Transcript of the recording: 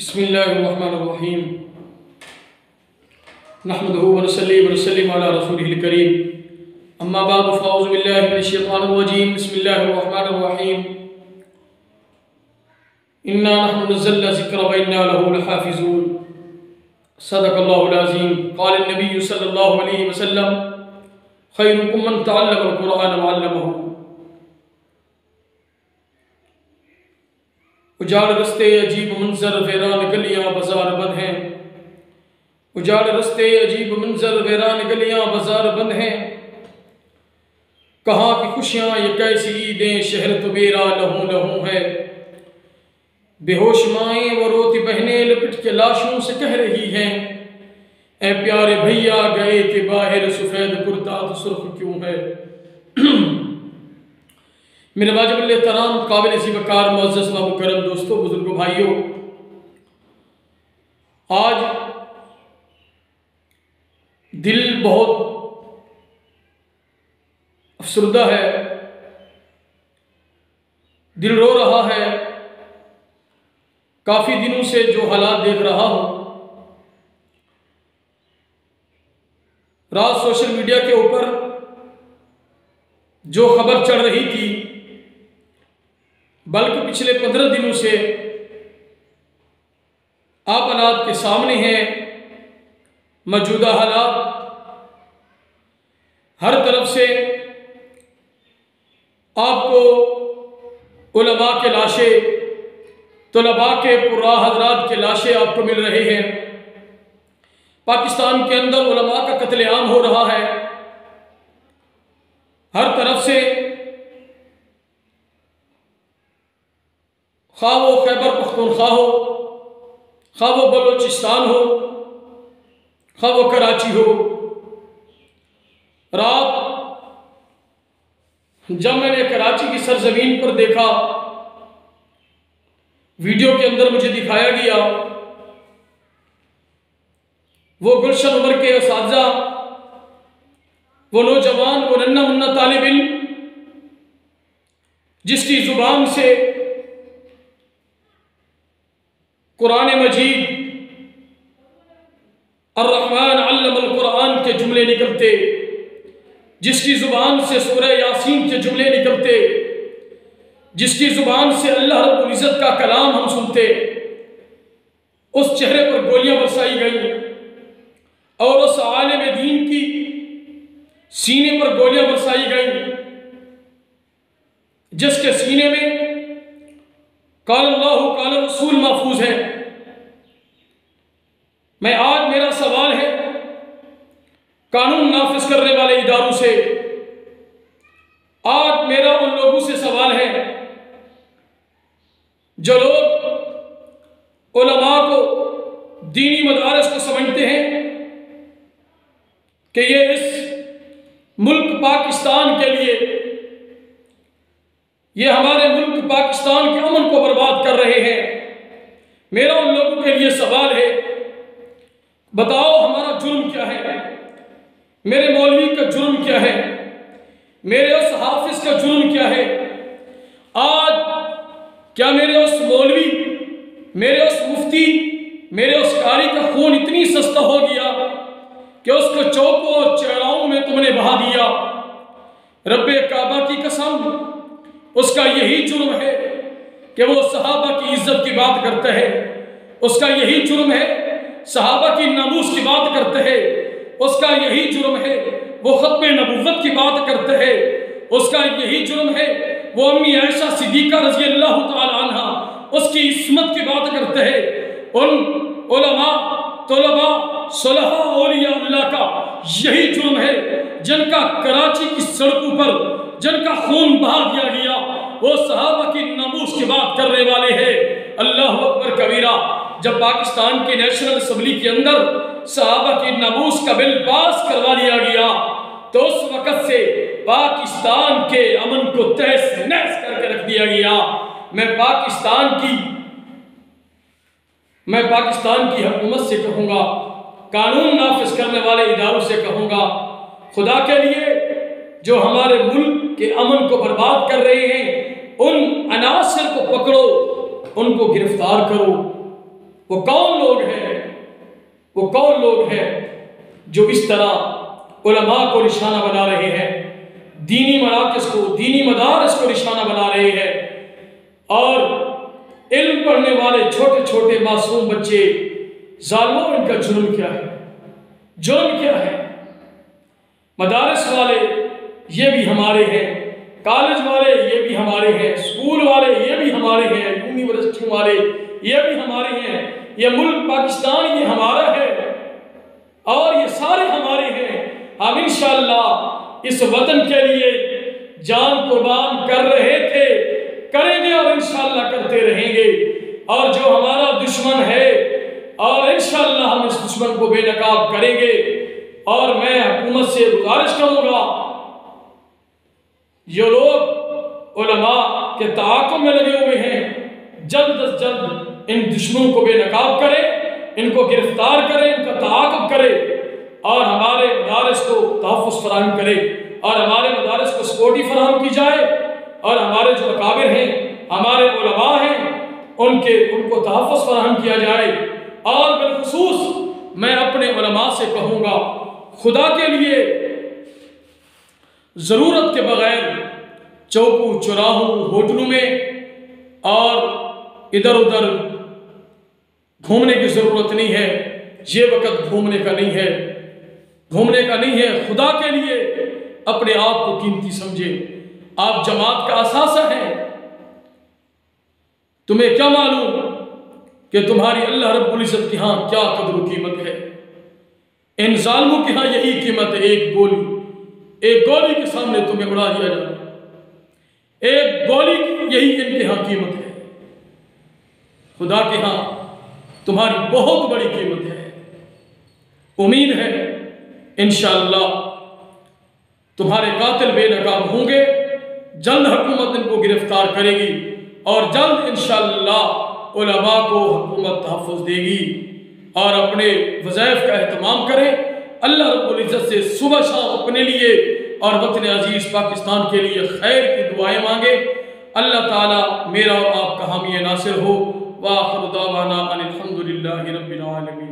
बिस्मिल्लाहिर्रहमानिर्रहीम नहमदुहु व नसल्ली व नसल्लिमु अला रसूलिहिल करीम अम्मा बाद फ़अऊज़ु बिल्लाहि मिनश शैतानिर रजीम बिस्मिल्लाहिर्रहमानिर्रहीम इन्ना नहनु नज़्ज़लना ज़िक्रा व इन्ना लहु लहाफ़िज़ून सदक़ल्लाहुल अज़ीम क़ाल नबी सल्लल्लाहु अलैहि वसल्लम खैरुकुम मन तअल्लमल क़ुरआन व अल्लमहु। उजाड़ रस्ते अजीब मंजर वीरान गलियां बाजार बंद हैं। उजाड़ रस्ते अजीब मंजर वीरान गलियां बाजार बंद हैं। कहाँ की खुशियाँ ये कैसी ईदें शहर तो मेरा लहू लहू है। बेहोश माएँ वो रोती बहनें लपट के लाशों से कह रही हैं, ऐ प्यारे भैया गए के बाहर सफ़ेद कुर्ता तो सुर्ख क्यों है। मेरे वाजिब एहतराम काबिल सी वकार मुअज़्ज़ज़ व मुकर्रम दोस्तों, बुजुर्गों, भाइयों, आज दिल बहुत अफसरदा है, दिल रो रहा है। काफ़ी दिनों से जो हालात देख रहा हूँ, रात सोशल मीडिया के ऊपर जो खबर चढ़ रही थी, बल्कि पिछले 15 दिनों से आप हालात के सामने हैं। मौजूदा हालात हर तरफ से आपको उलमा के लाशें, तुलबा के पुर्रा हजरात के लाशें आपको मिल रहे हैं। पाकिस्तान के अंदर उलमा का कत्लेआम हो रहा है। हर तरफ से खा वो खैबर पख्तूनख्वा हो, खा वो बलोचिस्तान हो, खा वो कराची हो। रात जब मैंने कराची की सरजमीन पर देखा, वीडियो के अंदर मुझे दिखाया गया, वो गुलशन उम्र के असातिज़ा, वो नौजवान, वो नन्ना मुन्ना तालिब इल्म जिसकी जुबान से कुरान मजीद अर्रहमान अल्लमल कुरान के जुमले निकलते, जिसकी जुबान से सूरह यासीन के जुमले निकलते, जिसकी जुबान से अल्लाह रब्बुल इज़्ज़त का कलाम हम सुनते, उस चेहरे पर गोलियां बरसाई गई और उस आलिम दीन की सीने पर गोलियां बरसाई गई, जिसके सीने में काल अल्लाहु काल रसूल महफूज है। मैं आज, मेरा सवाल है कानून नाफिज करने वाले इदारों से, आज मेरा उन लोगों से सवाल है जो लोग उलमा को, दीनी मदारिस को समझते हैं कि ये इस मुल्क पाकिस्तान के लिए, ये हमारे मुल्क पाकिस्तान के अमन को बर्बाद कर रहे हैं। मेरा उन लोगों के लिए सवाल है, बताओ हमारा जुर्म क्या है, मेरे मौलवी का जुर्म क्या है, मेरे उस हाफिज का जुर्म क्या है। आज क्या मेरे उस मौलवी, मेरे उस मुफ्ती, मेरे उस कारी का खून इतनी सस्ता हो गया कि उसको चौकों और चौराहों में तुमने बहा दिया। रब्बे काबा की कसम, उसका यही जुर्म है कि वो सहाबा की इज्जत की बात करते हैं, उसका यही जुर्म है सहाबा की नमूस की बात करते हैं, उसका यही जुर्म है वो खत्मे नबुव्वत की बात करते हैं, उसका यही जुर्म है वो अम्मी आयशा सिद्दीका रज़ी अल्लाह तआला अन्हा, उसकी इस्मत की बात करते हैं। उन उलमा, तुलबा, सुलहा, औलिया अल्लाह का यही जुर्म है जिनका कराची की सड़कों पर जिनका खून बहा दिया गया, वो सहाबा की नमूस की बात करने वाले हैं। अल्लाह अकबर कबीरा। जब पाकिस्तान की नेशनल असम्बली के अंदर सहाबा की नमूस का बिल पास करवा दिया गया, तो उस वक़्त से पाकिस्तान के अमन को तहस नहस करके रख दिया गया। मैं पाकिस्तान की हुकूमत से कहूँगा, कानून नाफिज करने वाले इदारों से कहूँगा, खुदा के लिए जो हमारे मुल्क के अमन को बर्बाद कर रहे हैं, उन अनासिर को पकड़ो, उनको गिरफ्तार करो, वो कौन लोग हैं, वो कौन लोग हैं जो इस तरह उलमा को निशाना बना रहे हैं, दीनी मराकज़ को, दीनी मदारस को निशाना बना रहे हैं, और इल्म पढ़ने वाले छोटे छोटे मासूम बच्चे, जालिमों इनका जुर्म क्या है, जुर्म क्या है। मदारस वाले ये भी हमारे हैं, कॉलेज वाले ये भी हमारे हैं, स्कूल वाले ये भी हमारे हैं, यूनिवर्सिटी वाले ये भी हमारे हैं, ये मुल्क पाकिस्तान ये हमारा है और ये सारे हमारे हैं। हम इंशाअल्लाह इस वतन के लिए जान कुर्बान कर रहे थे, करेंगे और इंशाअल्लाह करते रहेंगे। और जो हमारा दुश्मन है, और इंशाअल्लाह हम इस दुश्मन को बेनकाब करेंगे। और मैं हुकूमत से गुजारिश करूंगा, जो लोग उलमा के ताक़ुब में लगे हुए हैं, जल्द अज जल्द इन दुश्मनों को बेनकाब करें, इनको गिरफ्तार करें, इनका ताक़ुब करें और हमारे मदारस को तहफ़्फ़ुज़ फराहम करें और हमारे मदारस को सिक्योरिटी फराहम की जाए। और हमारे जो अकाबिर हैं, हमारे उलमा हैं, उनको तहफ़्फ़ुज़ फराहम किया जाए। और बिलख़ुसूस मैं अपने उलमा से कहूँगा, खुदा के लिए ज़रूरत के बग़ैर चौकों चौराहों होटलों में और इधर उधर घूमने की ज़रूरत नहीं है। ये वक़्त घूमने का नहीं है, घूमने का नहीं है। खुदा के लिए अपने आप को कीमती समझे। आप जमात का असासा है, तुम्हें क्या मालूम कि तुम्हारी अल्लाह रब्बुल इज़्ज़त के यहाँ क्या कदर कीमत है। इन जालिमों के यहाँ यही कीमत है, एक गोली के सामने तुम्हें उड़ा दिया जाए, एक गोली की यही इनके यहाँ कीमत है। खुदा के यहाँ तुम्हारी बहुत बड़ी कीमत है। उम्मीद है इंशाअल्लाह तुम्हारे कातिल बेनकाब होंगे, जल्द हुकूमत इनको गिरफ्तार करेगी और जल्द इंशाअल्लाह उलमा को हुकूमत तहफ़्फ़ुज़ देगी। और अपने वज़ाइफ का एहतमाम करें, अल्लाह रब्बुल इज़्ज़त से सुबह शाम अपने लिए और वतन अजीज़ पाकिस्तान के लिए खैर की दुआएं मांगे। अल्लाह ताला मेरा और आपका हामी नासिर हो। व आखिर दावाना अनिल हम्दुलिल्लाहि रब्बिल आलमीन।